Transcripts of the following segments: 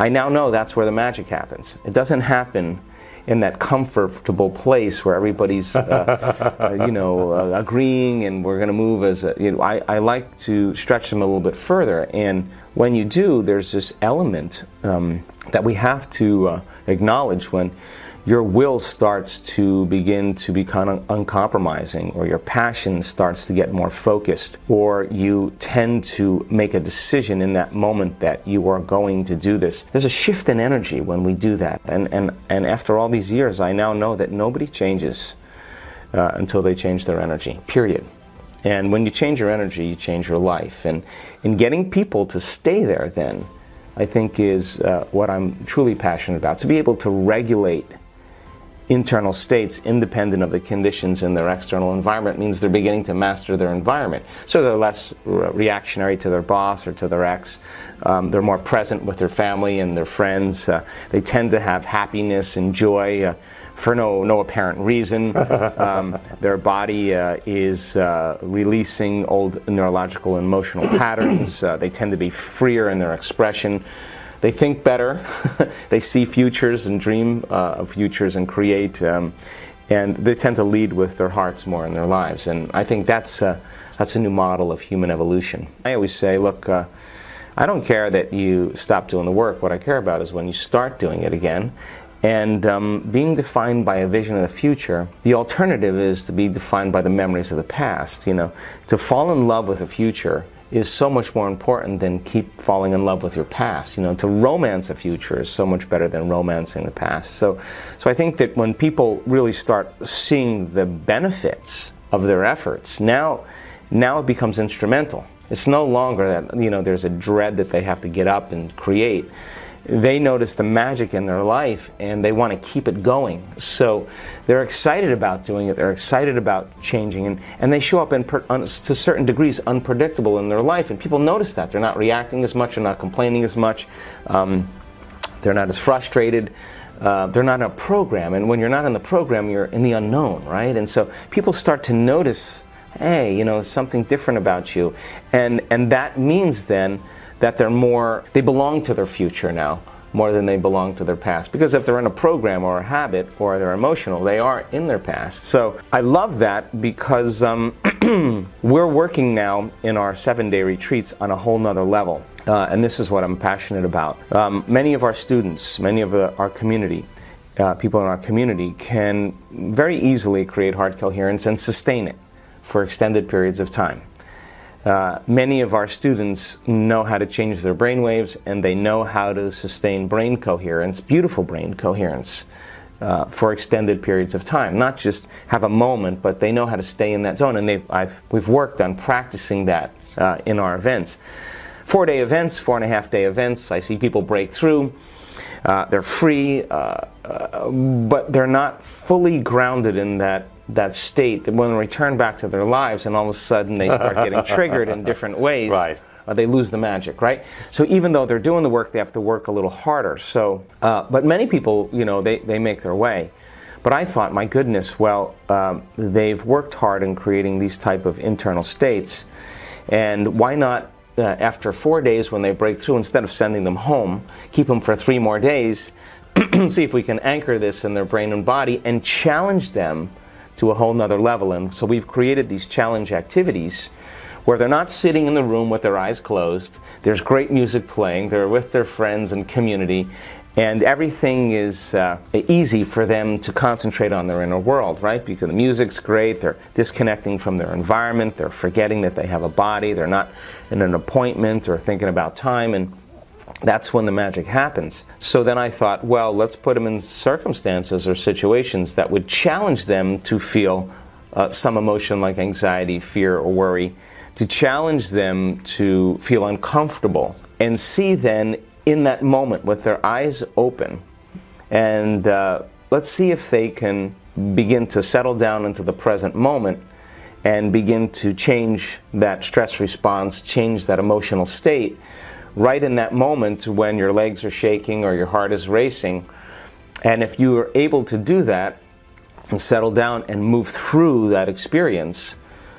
I now know that's where the magic happens. It doesn't happen in that comfortable place where everybody's agreeing and we're going to move as a, I like to stretch them a little bit further, and when you do, there's this element that we have to acknowledge when your will starts to begin to become uncompromising, or your passion starts to get more focused, or you tend to make a decision in that moment that you are going to do this. There's a shift in energy when we do that, and after all these years, I now know that nobody changes until they change their energy, period. And when you change your energy, you change your life. And in getting people to stay there then, I think is what I'm truly passionate about. To be able to regulate internal states independent of the conditions in their external environment means they're beginning to master their environment. So they're less reactionary to their boss or to their ex. They're more present with their family and their friends. They tend to have happiness and joy for no apparent reason. Their body is releasing old neurological and emotional patterns. They tend to be freer in their expression. They think better. They see futures and dream of futures and create, and they tend to lead with their hearts more in their lives. And I think that's a new model of human evolution. I always say, look, I don't care that you stop doing the work. What I care about is when you start doing it again. And being defined by a vision of the future, the alternative is to be defined by the memories of the past. To fall in love with the future is so much more important than keep falling in love with your past. To romance a future is so much better than romancing the past. So I think that when people really start seeing the benefits of their efforts, now it becomes instrumental. It's no longer that there's a dread that they have to get up and create. They notice the magic in their life and they want to keep it going. So they're excited about doing it, they're excited about changing, and they show up to certain degrees unpredictable in their life, and people notice that. They're not reacting as much, they're not complaining as much, they're not as frustrated, they're not in a program, and when you're not in the program, you're in the unknown, right? And so people start to notice, hey, something different about you, and that means then that they belong to their future now more than they belong to their past. Because if they're in a program or a habit or they're emotional, they are in their past. So I love that because we're working now in our 7-day retreats on a whole nother level. And this is what I'm passionate about. Many of our students, many of our community, people in our community can very easily create heart coherence and sustain it for extended periods of time. Many of our students know how to change their brain waves, and they know how to sustain brain coherence, beautiful brain coherence, for extended periods of time. Not just have a moment, but they know how to stay in that zone, and we've worked on practicing that in our events. 4-day events, 4.5-day events, I see people break through. They're free, but they're not fully grounded in that state. When they return back to their lives and all of a sudden they start getting triggered in different ways, right. They lose the magic, right? So even though they're doing the work, they have to work a little harder. So, but many people, they make their way. But I thought, my goodness, well, they've worked hard in creating these type of internal states, and why not after 4 days when they break through, instead of sending them home, keep them for 3 more days, see if we can anchor this in their brain and body and challenge them to a whole nother level. And so we've created these challenge activities where they're not sitting in the room with their eyes closed. There's great music playing, they're with their friends and community, and everything is easy for them to concentrate on their inner world, right? Because the music's great, they're disconnecting from their environment, they're forgetting that they have a body, they're not in an appointment or thinking about time, and that's when the magic happens. So then I thought, well, let's put them in circumstances or situations that would challenge them to feel some emotion like anxiety, fear, or worry, to challenge them to feel uncomfortable, and see then in that moment with their eyes open, and let's see if they can begin to settle down into the present moment and begin to change that stress response, change that emotional state right in that moment when your legs are shaking or your heart is racing. And if you are able to do that and settle down and move through that experience,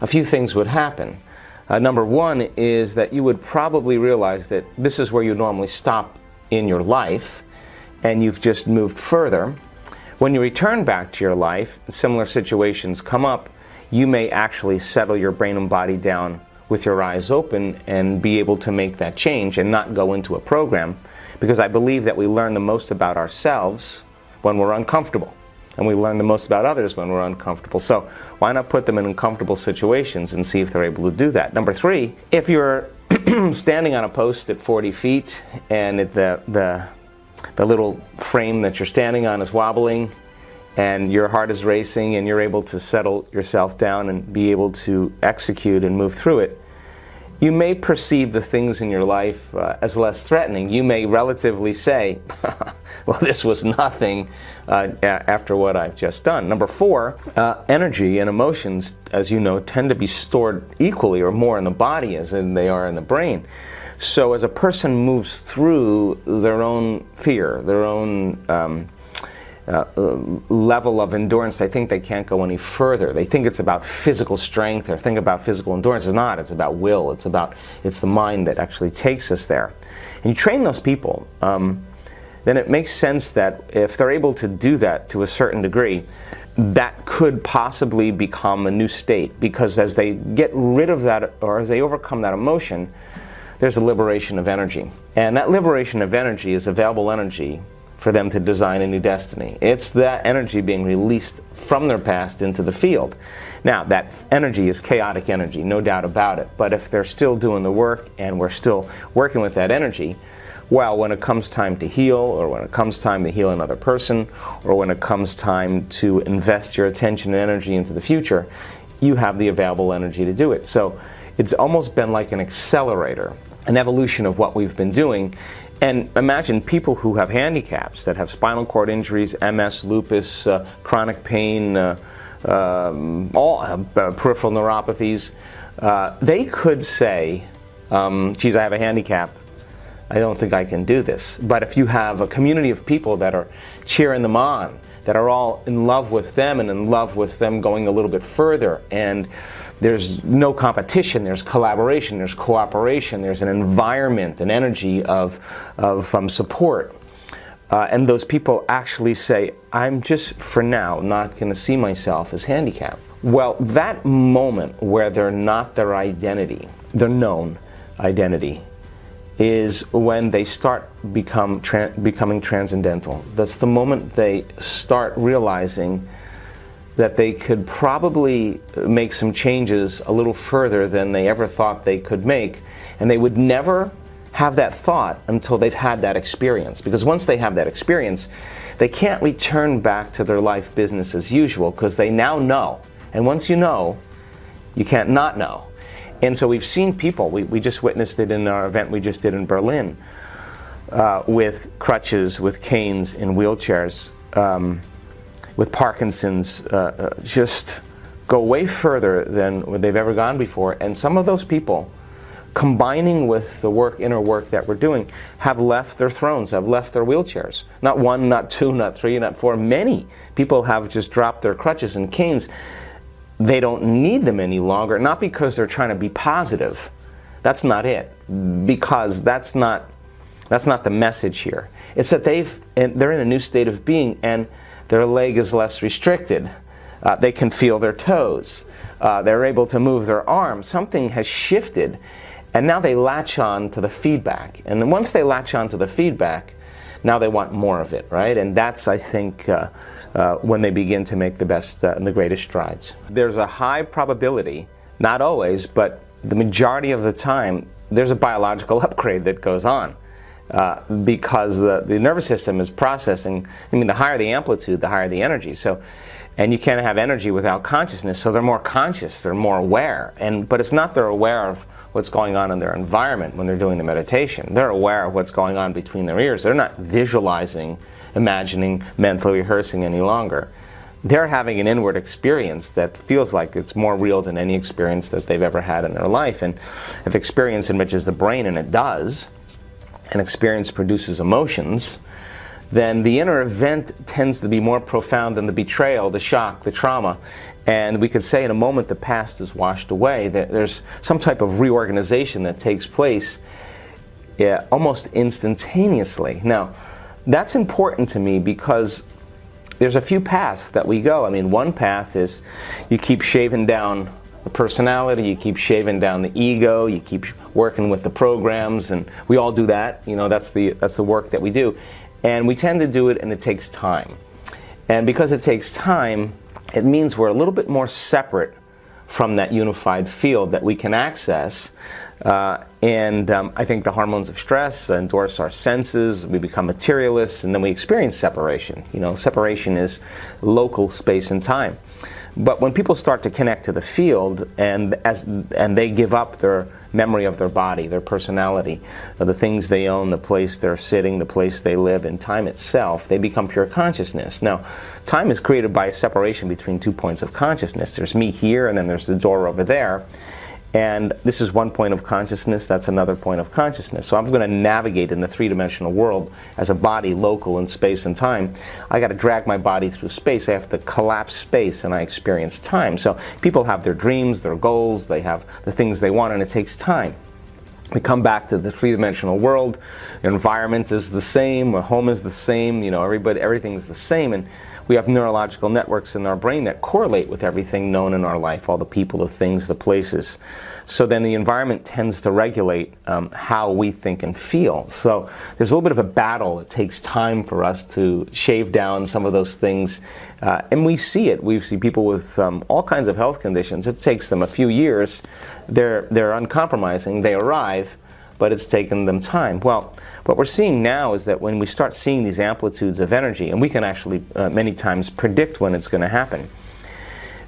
a few things would happen. Number one is that you would probably realize that this is where you normally stop in your life and you've just moved further. When you return back to your life, similar situations come up, you may actually settle your brain and body down with your eyes open and be able to make that change and not go into a program, because I believe that we learn the most about ourselves when we're uncomfortable, and we learn the most about others when we're uncomfortable. So why not put them in uncomfortable situations and see if they're able to do that? Number 3, if you're standing on a post at 40 feet and the little frame that you're standing on is wobbling and your heart is racing and you're able to settle yourself down and be able to execute and move through it, you may perceive the things in your life as less threatening. You may relatively say, well, this was nothing after what I've just done. Number 4, energy and emotions, as you know, tend to be stored equally or more in the body as in they are in the brain. So as a person moves through their own fear, their own level of endurance, they think they can't go any further. They think it's about physical strength or think about physical endurance. It's not. It's about will. It's the mind that actually takes us there. And you train those people, then it makes sense that if they're able to do that to a certain degree, that could possibly become a new state, because as they get rid of that or as they overcome that emotion, there's a liberation of energy. And that liberation of energy is available energy for them to design a new destiny. It's that energy being released from their past into the field. Now, that energy is chaotic energy, no doubt about it. But if they're still doing the work and we're still working with that energy, well, when it comes time to heal, or when it comes time to heal another person, or when it comes time to invest your attention and energy into the future, you have the available energy to do it. So it's almost been like an accelerator, an evolution of what we've been doing. And imagine people who have handicaps, that have spinal cord injuries, MS, lupus, chronic pain, all peripheral neuropathies. They could say, geez, I have a handicap. I don't think I can do this. But if you have a community of people that are cheering them on, that are all in love with them and in love with them going a little bit further, and there's no competition, there's collaboration, there's cooperation, there's an environment, an energy of support. And those people actually say, I'm just, for now, not going to see myself as handicapped. Well, that moment where they're not their identity, their known identity, is when they start becoming transcendental. That's the moment they start realizing that they could probably make some changes a little further than they ever thought they could make, and they would never have that thought until they've had that experience. Because once they have that experience, they can't return back to their life business as usual, because they now know. And once you know, you can't not know. And so we've seen people, we just witnessed it in our event we just did in Berlin, with crutches, with canes, in wheelchairs, with Parkinson's, just go way further than they've ever gone before. And some of those people, combining with the inner work that we're doing, have left their thrones, have left their wheelchairs. Not one, not two, not three, not four. Many people have just dropped their crutches and canes. They don't need them any longer, not because they're trying to be positive. That's not it, because that's not the message here. It's that they're in a new state of being, and their leg is less restricted. They can feel their toes. They're able to move their arms. Something has shifted, and now they latch on to the feedback. And then once they latch on to the feedback, now they want more of it, right? And that's, I think, when they begin to make the best and the greatest strides. There's a high probability, not always, but the majority of the time, there's a biological upgrade that goes on. Because the nervous system is processing. I mean, the higher the amplitude, the higher the energy. So, and you can't have energy without consciousness. So they're more conscious, they're more aware. But it's not they're aware of what's going on in their environment when they're doing the meditation. They're aware of what's going on between their ears. They're not visualizing, imagining, mentally rehearsing any longer. They're having an inward experience that feels like it's more real than any experience that they've ever had in their life. And if experience enriches the brain, and it does, and experience produces emotions, then the inner event tends to be more profound than the betrayal, the shock, the trauma. And we could say in a moment the past is washed away. There's some type of reorganization that takes place almost instantaneously. Now, that's important to me because there's a few paths that we go. I mean, one path is you keep shaving down the personality, you keep shaving down the ego, you keep working with the programs, and we all do that. You know, that's the work that we do. And we tend to do it, and it takes time. And because it takes time, it means we're a little bit more separate from that unified field that we can access. I think the hormones of stress endorse our senses, we become materialists, and then we experience separation. You know, separation is local space and time. But when people start to connect to the field and they give up their memory of their body, their personality, the things they own, the place they're sitting, the place they live, and time itself, they become pure consciousness. Now, time is created by a separation between 2 points of consciousness. There's me here, and then there's the door over there. And this is one point of consciousness, that's another point of consciousness. So I'm going to navigate in the three-dimensional world as a body local in space and time. I got to drag my body through space. I have to collapse space and I experience time. So people have their dreams, their goals, they have the things they want, and it takes time. We come back to the three-dimensional world. The environment is the same, the home is the same, you know, everything is the same, and we have neurological networks in our brain that correlate with everything known in our life, all the people, the things, the places. So then the environment tends to regulate how we think and feel. So there's a little bit of a battle. It takes time for us to shave down some of those things. And we see it. We see people with all kinds of health conditions. It takes them a few years. They're uncompromising. They arrive, but it's taken them time. Well, what we're seeing now is that when we start seeing these amplitudes of energy, and we can actually many times predict when it's going to happen,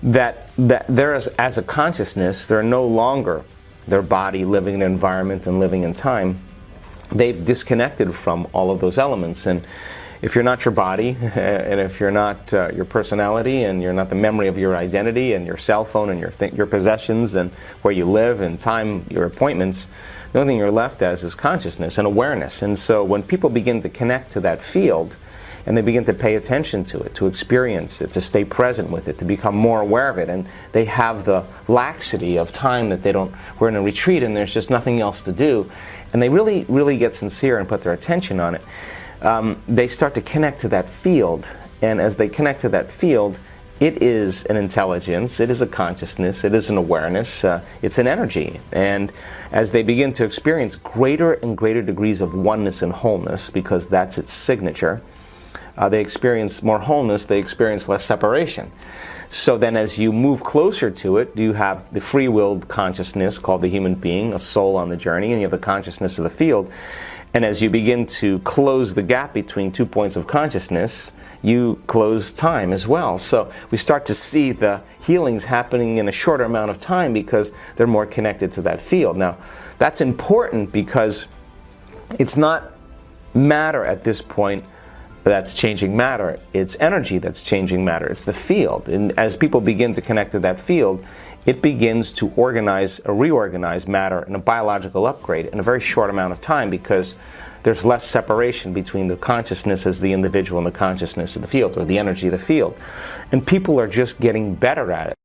that there is, as a consciousness, they're no longer their body living in an environment and living in time. They've disconnected from all of those elements. And if you're not your body, and if you're not your personality, and you're not the memory of your identity, and your cell phone, and your possessions, and where you live, and time, your appointments, the only thing you're left as is consciousness and awareness. And so when people begin to connect to that field, and they begin to pay attention to it, to experience it, to stay present with it, to become more aware of it, and they have the laxity of time that we're in a retreat and there's just nothing else to do, and they really, really get sincere and put their attention on it, they start to connect to that field. And as they connect to that field, it is an intelligence, it is a consciousness, it is an awareness, it's an energy. And as they begin to experience greater and greater degrees of oneness and wholeness, because that's its signature, they experience more wholeness, they experience less separation. So then as you move closer to it, you have the free-willed consciousness called the human being, a soul on the journey, and you have the consciousness of the field. And as you begin to close the gap between 2 points of consciousness, you close time as well. So we start to see the healings happening in a shorter amount of time because they're more connected to that field. Now, that's important because it's not matter at this point that's changing matter. It's energy that's changing matter. It's the field. And as people begin to connect to that field, it begins to organize or reorganize matter in a biological upgrade in a very short amount of time because there's less separation between the consciousness as the individual and the consciousness of the field, or the energy of the field. And people are just getting better at it.